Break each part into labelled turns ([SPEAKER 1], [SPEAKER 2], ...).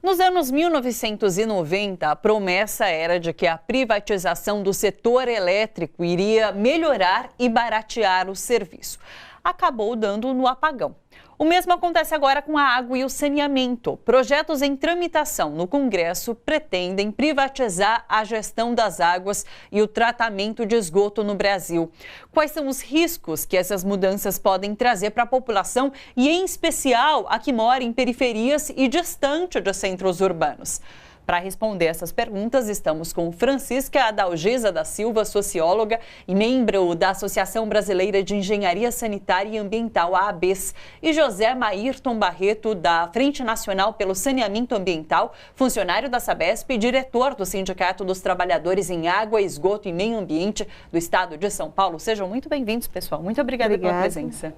[SPEAKER 1] Nos anos 1990, a promessa era de que a privatização do setor elétrico iria melhorar e baratear o serviço. Acabou dando no apagão. O mesmo acontece agora com a água e o saneamento. Projetos em tramitação no Congresso pretendem privatizar a gestão das águas e o tratamento de esgoto no Brasil. Quais são os riscos que essas mudanças podem trazer para a população e, em especial, a que mora em periferias e distante de centros urbanos? Para responder essas perguntas, estamos com Francisca Adalgisa da Silva, socióloga e membro da Associação Brasileira de Engenharia Sanitária e Ambiental, a ABES, e José Maírton Barreto, da Frente Nacional pelo Saneamento Ambiental, funcionário da Sabesp e diretor do Sindicato dos Trabalhadores em Água, Esgoto e Meio Ambiente do Estado de São Paulo. Sejam muito bem-vindos, pessoal. Muito obrigada pela presença.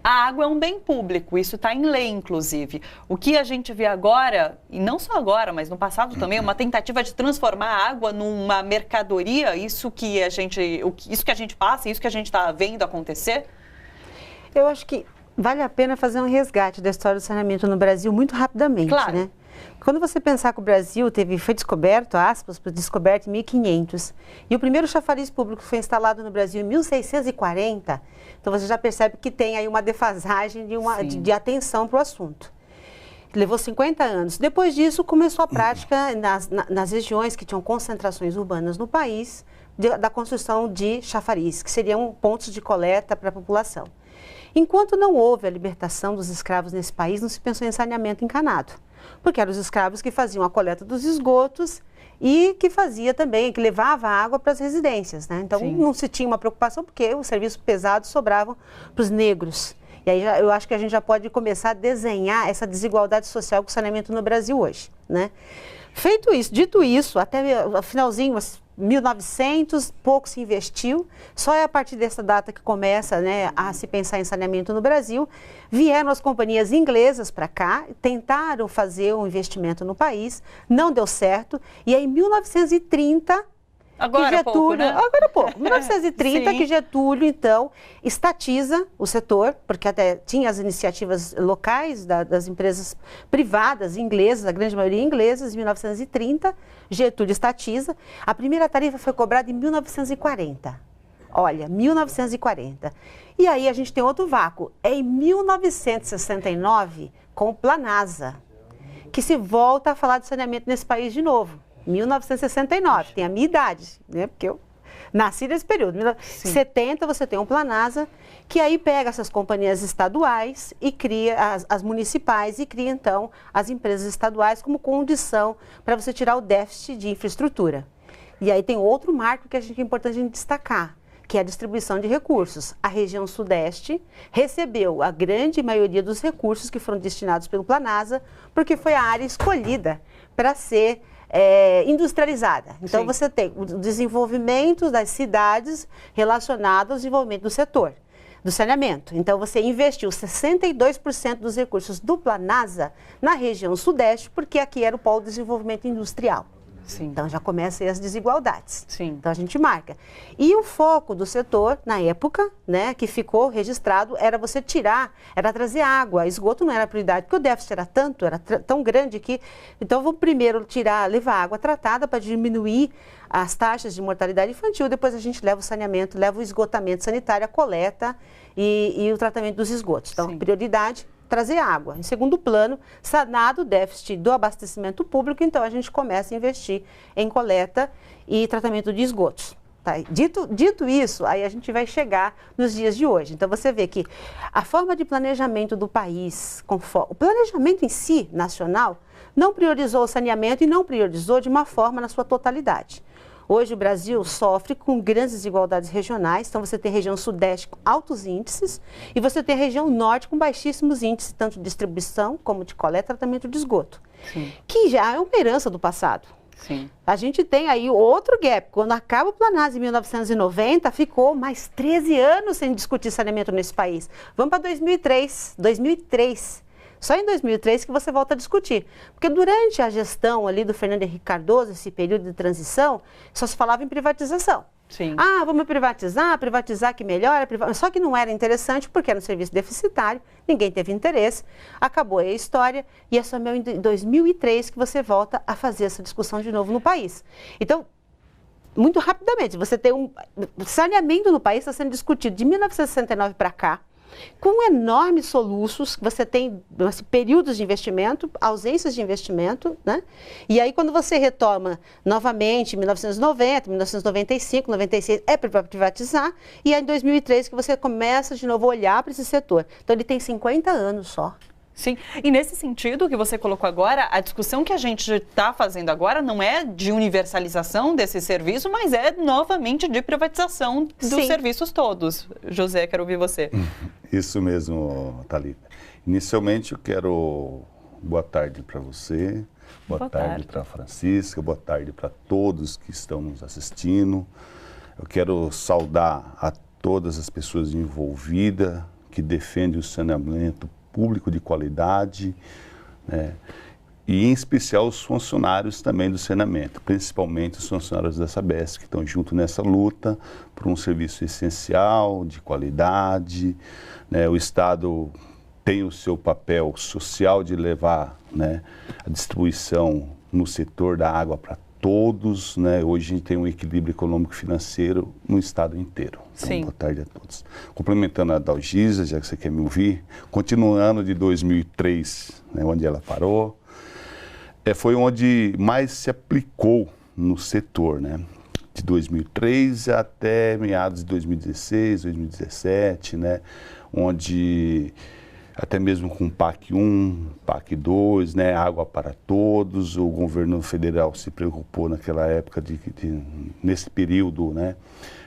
[SPEAKER 1] A água é um bem público, isso está em lei, inclusive. O que a gente vê agora, e não só agora, mas no passado também, é uma tentativa de transformar a água numa mercadoria, isso que a gente passa, isso que a gente está vendo acontecer?
[SPEAKER 2] Eu acho que vale a pena fazer um resgate da história do saneamento no Brasil muito rapidamente,
[SPEAKER 1] claro,
[SPEAKER 2] né? Quando você pensar que o Brasil foi descoberto, aspas, descoberto em 1500, e o primeiro chafariz público foi instalado no Brasil em 1640, então você já percebe que tem aí uma defasagem de atenção para o assunto. Levou 50 anos. Depois disso, começou a prática nas regiões que tinham concentrações urbanas no país, da construção de chafariz, que seriam pontos de coleta para a população. Enquanto não houve a libertação dos escravos nesse país, não se pensou em saneamento encanado, porque eram os escravos que faziam a coleta dos esgotos e que fazia também, que levava a água para as residências, né? Então, não se tinha uma preocupação, porque o serviço pesado sobrava para os negros. E aí eu acho que a gente já pode começar a desenhar essa desigualdade social com o saneamento no Brasil hoje, né? Feito isso, dito isso, até o finalzinho, 1900, pouco se investiu, só é a partir dessa data que começa, né, a se pensar em saneamento no Brasil. Vieram as companhias inglesas para cá, tentaram fazer um investimento no país, não deu certo, e aí em 1930...
[SPEAKER 1] Agora há pouco, né?
[SPEAKER 2] Agora há pouco. 1930, que Getúlio, então, estatiza o setor, porque até tinha as iniciativas locais das empresas privadas inglesas, a grande maioria inglesas, em 1930, Getúlio estatiza. A primeira tarifa foi cobrada em 1940. Olha, 1940. E aí a gente tem outro vácuo. É em 1969, com o Planasa, que se volta a falar de saneamento nesse país de novo. 1969, tem a minha idade, né? Porque eu nasci nesse período. 1970 você tem um Planasa, que aí pega essas companhias estaduais e cria as municipais e cria então as empresas estaduais como condição para você tirar o déficit de infraestrutura. E aí tem outro marco que é importante a gente destacar, que é a distribuição de recursos. A região sudeste recebeu a grande maioria dos recursos que foram destinados pelo Planasa, porque foi a área escolhida para ser industrializada. Então, você tem o desenvolvimento das cidades relacionado ao desenvolvimento do setor, do saneamento. Então, você investiu 62% dos recursos do Planasa na região sudeste, porque aqui era o polo de desenvolvimento industrial.
[SPEAKER 1] Sim.
[SPEAKER 2] Então, já começam aí as desigualdades.
[SPEAKER 1] Sim.
[SPEAKER 2] Então, a gente marca. E o foco do setor, na época, né, que ficou registrado, era você era trazer água. Esgoto não era prioridade, porque o déficit era tão grande que... Então, vamos primeiro levar água tratada para diminuir as taxas de mortalidade infantil. Depois, a gente leva o saneamento, leva o esgotamento sanitário, a coleta e o tratamento dos esgotos. Então, prioridade... trazer água. Em segundo plano, sanado o déficit do abastecimento público, então a gente começa a investir em coleta e tratamento de esgotos. Tá? Dito isso, aí a gente vai chegar nos dias de hoje. Então você vê que a forma de planejamento do país, o planejamento em si, nacional, não priorizou o saneamento e não priorizou de uma forma na sua totalidade. Hoje o Brasil sofre com grandes desigualdades regionais, então você tem a região sudeste com altos índices e você tem a região norte com baixíssimos índices, tanto de distribuição como de coleta e tratamento de esgoto, que já é uma herança do passado.
[SPEAKER 1] Sim.
[SPEAKER 2] A gente tem aí outro gap. Quando acaba o Planasa em 1990, ficou mais 13 anos sem discutir saneamento nesse país. Vamos para 2003. Só em 2003 que você volta a discutir. Porque durante a gestão ali do Fernando Henrique Cardoso, esse período de transição, só se falava em privatização.
[SPEAKER 1] Sim.
[SPEAKER 2] Ah, vamos privatizar que melhora. Só que não era interessante porque era um serviço deficitário, ninguém teve interesse, acabou aí a história e é só em 2003 que você volta a fazer essa discussão de novo no país. Então, muito rapidamente, você tem o saneamento no país está sendo discutido de 1969 para cá, com enormes soluços, você tem períodos de investimento, ausências de investimento, né? E aí quando você retoma novamente, em 1990, 1995, 96, é para privatizar, e é em 2003 que você começa de novo a olhar para esse setor. Então ele tem 50 anos só.
[SPEAKER 1] Sim, e nesse sentido que você colocou agora, a discussão que a gente está fazendo agora não é de universalização desse serviço, mas é novamente de privatização dos serviços todos. José, quero ouvir você.
[SPEAKER 3] Isso mesmo, Thalita. Inicialmente eu quero boa tarde para você, boa tarde para a Francisca, boa tarde para todos que estão nos assistindo. Eu quero saudar a todas as pessoas envolvidas que defendem o saneamento público de qualidade, né? E em especial os funcionários também do saneamento, principalmente os funcionários da Sabesp, que estão junto nessa luta por um serviço essencial, de qualidade, né? O Estado tem o seu papel social de levar, né, a distribuição no setor da água para todos, né? Hoje a gente tem um equilíbrio econômico e financeiro no estado inteiro. Então,
[SPEAKER 1] Sim.
[SPEAKER 3] Boa tarde a todos. Complementando a Dalgisa, já que você quer me ouvir, continuando de 2003, né, onde ela parou, foi onde mais se aplicou no setor, né? De 2003 até meados de 2016, 2017, né? Onde até mesmo com PAC 1, PAC 2, né, água para todos, o governo federal se preocupou naquela época, nesse período, né,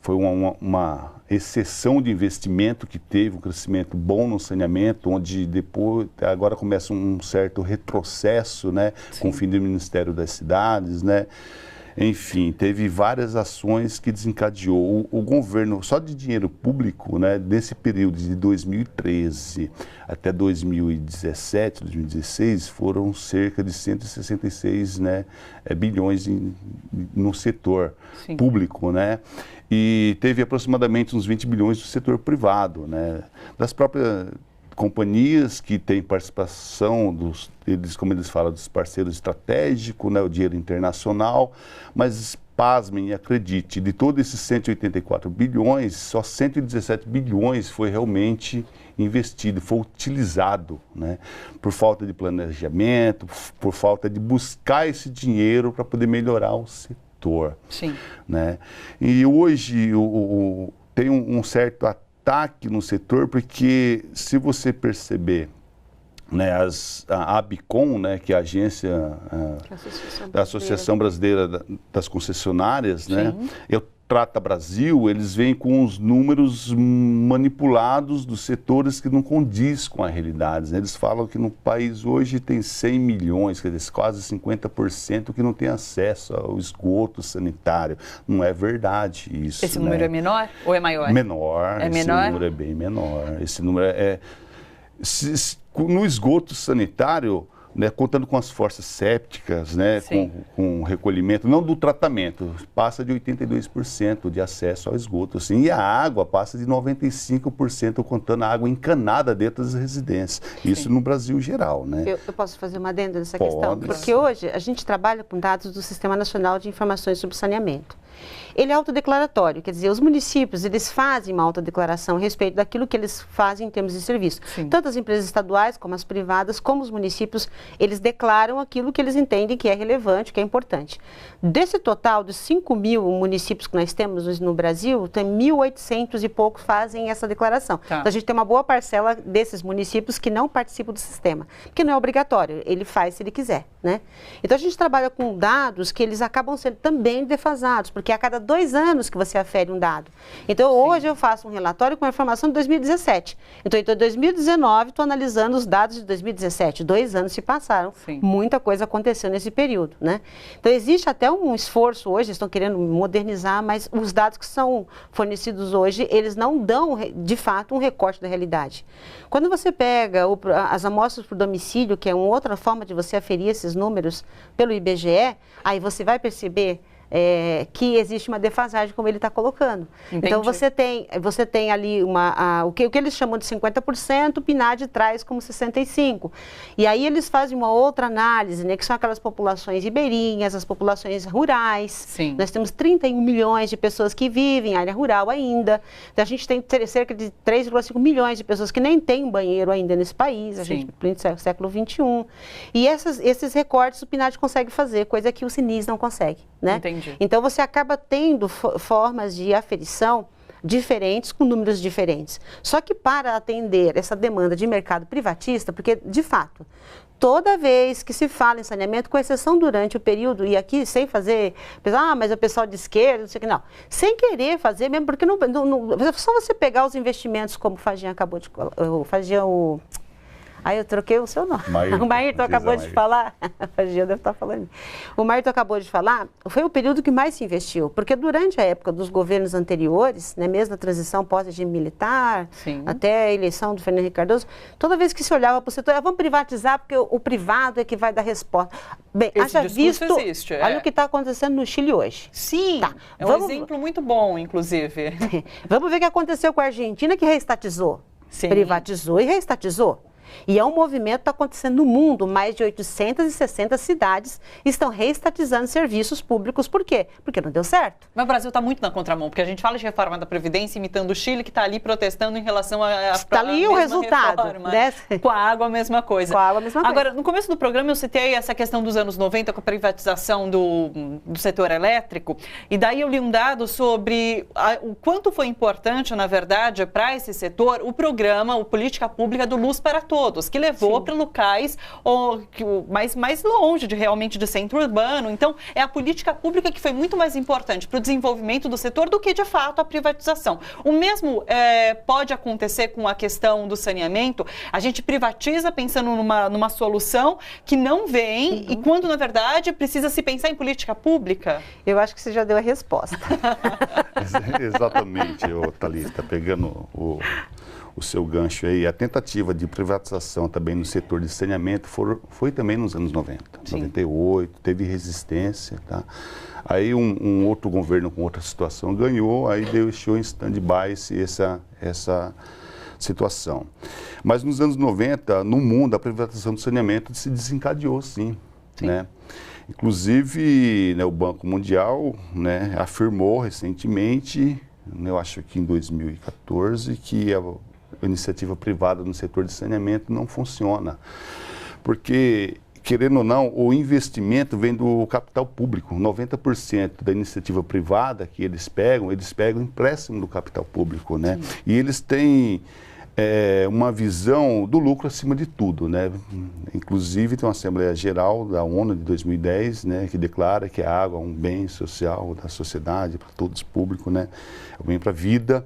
[SPEAKER 3] foi uma exceção de investimento que teve um crescimento bom no saneamento, onde depois, agora começa um certo retrocesso, né, com o fim do Ministério das Cidades, né. Enfim, teve várias ações que desencadeou o governo, só de dinheiro público, né, desse período de 2013 até 2017, 2016, foram cerca de 166, né, bilhões no setor público, né, e teve aproximadamente uns 20 bilhões do setor privado, né, das próprias companhias que têm participação como eles falam, dos parceiros estratégicos, né, o dinheiro internacional, mas pasmem e acredite, de todos esses 184 bilhões, só 117 bilhões foi realmente investido, foi utilizado, né, por falta de planejamento, por falta de buscar esse dinheiro para poder melhorar o setor.
[SPEAKER 1] Sim.
[SPEAKER 3] Né? E hoje tem um certo ataque no setor, porque se você perceber, né, a ABICOM, né, que é a agência da Associação Brasileira das Concessionárias, né, o Trata Brasil, eles vêm com os números manipulados dos setores que não condiz com a realidade, né? Eles falam que no país hoje tem 100 milhões, quer dizer, quase 50% que não tem acesso ao esgoto sanitário. Não é verdade isso.
[SPEAKER 1] Esse número é menor ou é maior?
[SPEAKER 3] Menor, esse número é bem menor. Esse número no esgoto sanitário, né, contando com as forças sépticas, né, com recolhimento, não do tratamento, passa de 82% de acesso ao esgoto. Assim, e a água passa de 95%, contando a água encanada dentro das residências. Isso no Brasil geral. Né?
[SPEAKER 2] Eu posso fazer uma adenda nessa questão? Porque hoje a gente trabalha com dados do Sistema Nacional de Informações sobre Saneamento. Ele é autodeclaratório, quer dizer, os municípios, eles fazem uma autodeclaração a respeito daquilo que eles fazem em termos de serviço. Tanto as empresas estaduais, como as privadas, como os municípios, eles declaram aquilo que eles entendem que é relevante, que é importante. Desse total, dos 5 mil municípios que nós temos no Brasil, tem 1.800 e poucos fazem essa declaração. Então, a gente tem uma boa parcela desses municípios que não participam do sistema, porque não é obrigatório, ele faz se ele quiser, né? Então, a gente trabalha com dados que eles acabam sendo também defasados, porque a cada 2 anos que você afere um dado. Então, hoje eu faço um relatório com a informação de 2017. Então, em 2019, estou analisando os dados de 2017. 2 anos se passaram. Muita coisa aconteceu nesse período, né? Então, existe até um esforço hoje, estão querendo modernizar, mas os dados que são fornecidos hoje, eles não dão, de fato, um recorte da realidade. Quando você pega as amostras por domicílio, que é uma outra forma de você aferir esses números pelo IBGE, aí você vai perceber que existe uma defasagem, como ele está colocando.
[SPEAKER 1] Entendi.
[SPEAKER 2] Então, você tem ali o que eles chamam de 50%, o PNAD traz como 65%. E aí eles fazem uma outra análise, né, que são aquelas populações ribeirinhas, as populações rurais.
[SPEAKER 1] Sim.
[SPEAKER 2] Nós temos 31 milhões de pessoas que vivem em área rural ainda. Então, a gente tem cerca de 3,5 milhões de pessoas que nem têm um banheiro ainda nesse país, a gente no século XXI. E esses recortes o PNAD consegue fazer, coisa que o CNIS não consegue, né?
[SPEAKER 1] Entendi.
[SPEAKER 2] Então, você acaba tendo formas de aferição diferentes, com números diferentes. Só que para atender essa demanda de mercado privatista, porque, de fato, toda vez que se fala em saneamento, com exceção durante o período, e aqui sem fazer, mas é o pessoal de esquerda, não sei o que, não. Sem querer fazer mesmo, porque só você pegar os investimentos, como o Fagian acabou de... Aí eu troquei o seu nome. O Maírton acabou de falar. A Gia deve estar falando. O Maírton acabou de falar, foi o período que mais se investiu. Porque durante a época dos governos anteriores, né, mesmo a transição pós-regime militar, até a eleição do Fernando Henrique Cardoso, toda vez que se olhava para o setor, vamos privatizar porque o privado é que vai dar resposta. Bem, haja visto, existe, olha o que está acontecendo no Chile hoje.
[SPEAKER 1] Sim, é um exemplo muito bom, inclusive.
[SPEAKER 2] Vamos ver o que aconteceu com a Argentina, que reestatizou.
[SPEAKER 1] Sim.
[SPEAKER 2] Privatizou e reestatizou. E é um movimento que está acontecendo no mundo. Mais de 860 cidades estão reestatizando serviços públicos. Por quê? Porque não deu certo.
[SPEAKER 1] Mas o Brasil está muito na contramão, porque a gente fala de reforma da Previdência imitando o Chile, que está ali protestando em relação a
[SPEAKER 2] está ali o resultado.
[SPEAKER 1] Reforma, né? Com a água, a mesma coisa.
[SPEAKER 2] Com a água, a mesma coisa.
[SPEAKER 1] Agora, no começo do programa, eu citei essa questão dos anos 90 com a privatização do setor elétrico. E daí eu li um dado sobre o quanto foi importante, na verdade, para esse setor, o programa, a política pública do Luz para Todos, que levou para locais mais longe realmente de centro urbano. Então, é a política pública que foi muito mais importante para o desenvolvimento do setor do que, de fato, a privatização. O mesmo pode acontecer com a questão do saneamento. A gente privatiza pensando numa solução que não vem e quando, na verdade, precisa se pensar em política pública.
[SPEAKER 2] Eu acho que você já deu a resposta.
[SPEAKER 3] Exatamente, Thalita, pegando o seu gancho aí, a tentativa de privatização também no setor de saneamento foi também nos anos 90, 98, teve resistência, tá? Aí um outro governo com outra situação ganhou, aí deixou em stand-by essa situação. Mas nos anos 90, no mundo, a privatização do saneamento se desencadeou, sim. Né? Inclusive, né, o Banco Mundial, né, afirmou recentemente, eu acho que em 2014, que a iniciativa privada no setor de saneamento não funciona. Porque, querendo ou não, o investimento vem do capital público. 90% da iniciativa privada que eles pegam empréstimo do capital público, né? E eles têm uma visão do lucro acima de tudo, né? Inclusive, tem uma Assembleia Geral da ONU de 2010, né, que declara que a água é um bem social da sociedade, para todos público, né? É um bem para a vida.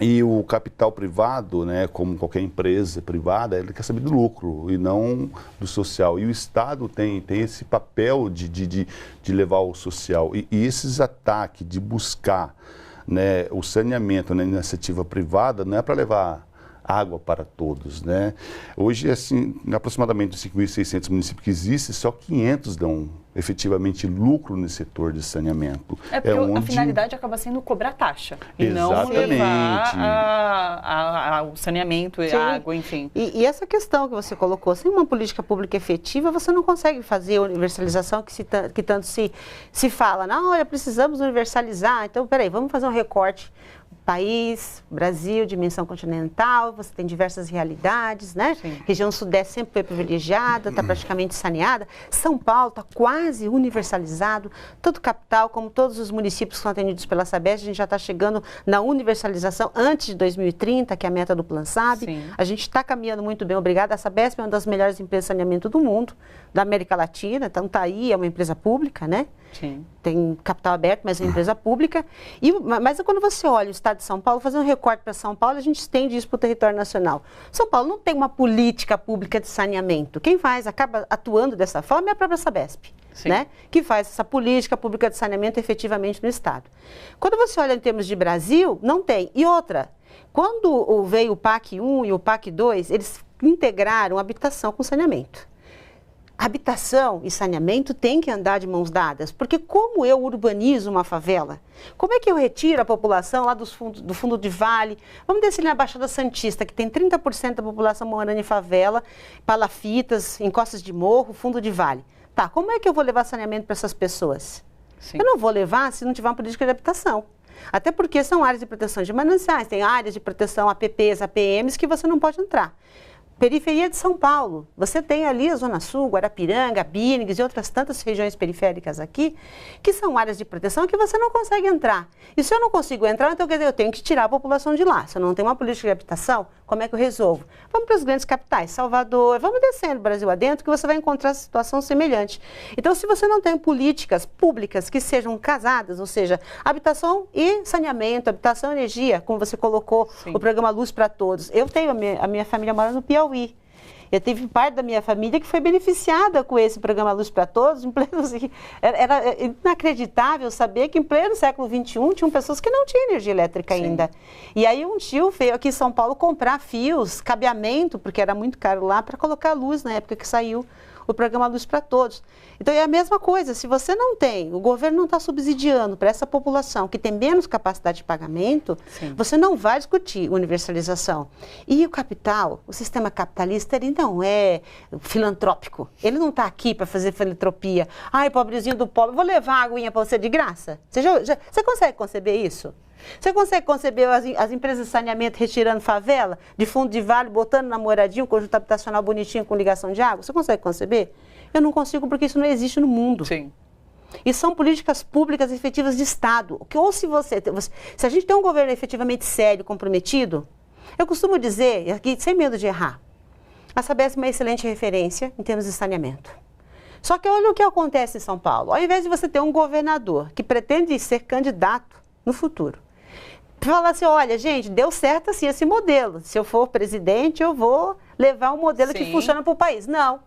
[SPEAKER 3] E o capital privado, né, como qualquer empresa privada, ele quer saber do lucro e não do social. E o Estado tem esse papel de levar o social. E esses ataques de buscar, né, o saneamento na iniciativa privada não é para levar água para todos, né? Hoje, assim, aproximadamente 5.600 municípios que existem, só 500 dão efetivamente lucro nesse setor de saneamento.
[SPEAKER 1] Porque a finalidade acaba sendo cobrar taxa e não levar o saneamento e a água, enfim.
[SPEAKER 2] E essa questão que você colocou, sem uma política pública efetiva, você não consegue fazer a universalização que tanto se fala. Não, olha, precisamos universalizar, então, peraí, vamos fazer um recorte. País, Brasil, dimensão continental, você tem diversas realidades, né?
[SPEAKER 1] Sim.
[SPEAKER 2] Região sudeste sempre foi privilegiada, está praticamente saneada. São Paulo está quase universalizado, tanto capital como todos os municípios que são atendidos pela Sabesp, a gente já está chegando na universalização antes de 2030, que é a meta do Plan SAB.
[SPEAKER 1] Sim. A
[SPEAKER 2] gente está caminhando muito bem, obrigada. A Sabesp é uma das melhores empresas de saneamento do mundo, da América Latina, então está aí, é uma empresa pública, né?
[SPEAKER 1] Sim.
[SPEAKER 2] Tem capital aberto, mas é uma empresa pública. Mas quando você olha o estado de São Paulo, fazendo um recorte para São Paulo, a gente estende isso para o território nacional. São Paulo não tem uma política pública de saneamento. Quem acaba atuando dessa forma é a própria Sabesp, né? Que faz essa política pública de saneamento efetivamente no estado. Quando você olha em termos de Brasil, não tem. E outra, quando veio o PAC 1 e o PAC 2, eles integraram habitação com saneamento. Habitação e saneamento têm que andar de mãos dadas, porque como eu urbanizo uma favela? Como é que eu retiro a população lá do fundo de vale? Vamos descer na Baixada Santista, que tem 30% da população morando em favela, palafitas, encostas de morro, fundo de vale. Tá, como é que eu vou levar saneamento para essas pessoas? Sim. Eu não vou levar se não tiver uma política de habitação. Até porque são áreas de proteção de mananciais, tem áreas de proteção APPs, APMs que você não pode entrar. Periferia de São Paulo, você tem ali a Zona Sul, Guarapiranga, Bínigs e outras tantas regiões periféricas aqui, que são áreas de proteção que você não consegue entrar. E se eu não consigo entrar, então quer dizer, eu tenho que tirar a população de lá. Se eu não tenho uma política de habitação, como é que eu resolvo? Vamos para as grandes capitais, Salvador, vamos descendo o Brasil adentro que você vai encontrar situação semelhante. Então, se você não tem políticas públicas que sejam casadas, ou seja, habitação e saneamento, habitação e energia, como você colocou, sim, o programa Luz para Todos. Eu tenho a minha família mora no Piauí. Eu tive parte da minha família que foi beneficiada com esse programa Luz para Todos. Em pleno, era inacreditável saber que em pleno século XXI tinham pessoas que não tinham energia elétrica, sim, ainda. E aí um tio veio aqui em São Paulo comprar fios, cabeamento, porque era muito caro lá, para colocar luz na época que saiu o programa Luz para Todos. Então é a mesma coisa, se você não tem, o governo não está subsidiando para essa população que tem menos capacidade de pagamento, sim, você não vai discutir universalização. E o capital, o sistema capitalista, ele não é filantrópico, ele não está aqui para fazer filantropia. Ai, pobrezinho do pobre, vou levar a aguinha para você de graça. Você consegue conceber isso? Você consegue conceber as empresas de saneamento retirando favela, de fundo de vale, botando na moradia um conjunto habitacional bonitinho com ligação de água? Você consegue conceber? Eu não consigo porque isso não existe no mundo.
[SPEAKER 1] Sim.
[SPEAKER 2] E são políticas públicas efetivas de Estado. Ou se a gente tem um governo efetivamente sério, comprometido, eu costumo dizer, aqui sem medo de errar, a Sabesp é uma excelente referência em termos de saneamento. Só que olha o que acontece em São Paulo. Ao invés de você ter um governador que pretende ser candidato no futuro, falar assim, olha, gente, deu certo assim esse modelo. Se eu for presidente, eu vou levar um modelo, sim, que funciona para o país. Não.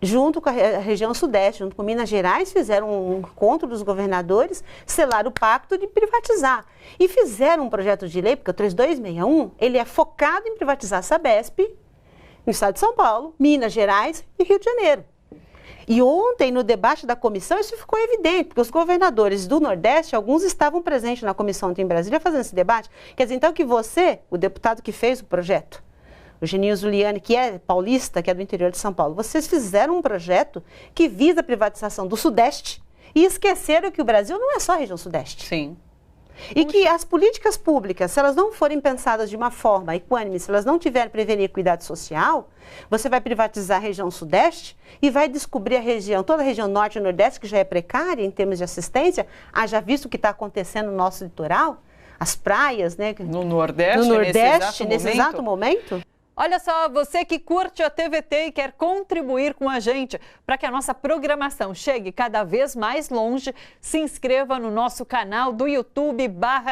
[SPEAKER 2] Junto com a região sudeste, junto com Minas Gerais, fizeram um encontro dos governadores, selaram o pacto de privatizar. E fizeram um projeto de lei, porque o 3261, ele é focado em privatizar a Sabesp, no estado de São Paulo, Minas Gerais e Rio de Janeiro. E ontem, no debate da comissão, isso ficou evidente, porque os governadores do Nordeste, alguns estavam presentes na comissão ontem em Brasília fazendo esse debate. Quer dizer, então, que você, o deputado que fez o projeto, o Geninho Zuliani, que é paulista, que é do interior de São Paulo, vocês fizeram um projeto que visa a privatização do Sudeste e esqueceram que o Brasil não é só a região Sudeste.
[SPEAKER 1] Sim.
[SPEAKER 2] E que as políticas públicas, se elas não forem pensadas de uma forma equânime, se elas não tiverem prevenir equidade social, você vai privatizar a região Sudeste e vai descobrir toda a região Norte e Nordeste, que já é precária em termos de assistência, haja visto o que está acontecendo no nosso litoral, as praias, né?
[SPEAKER 1] No Nordeste,
[SPEAKER 2] nesse exato momento.
[SPEAKER 1] Olha só, você que curte a TVT e quer contribuir com a gente para que a nossa programação chegue cada vez mais longe, se inscreva no nosso canal do YouTube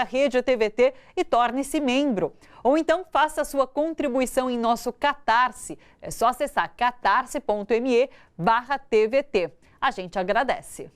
[SPEAKER 1] /Rede TVT e torne-se membro. Ou então faça a sua contribuição em nosso Catarse. É só acessar catarse.me/TVT. A gente agradece.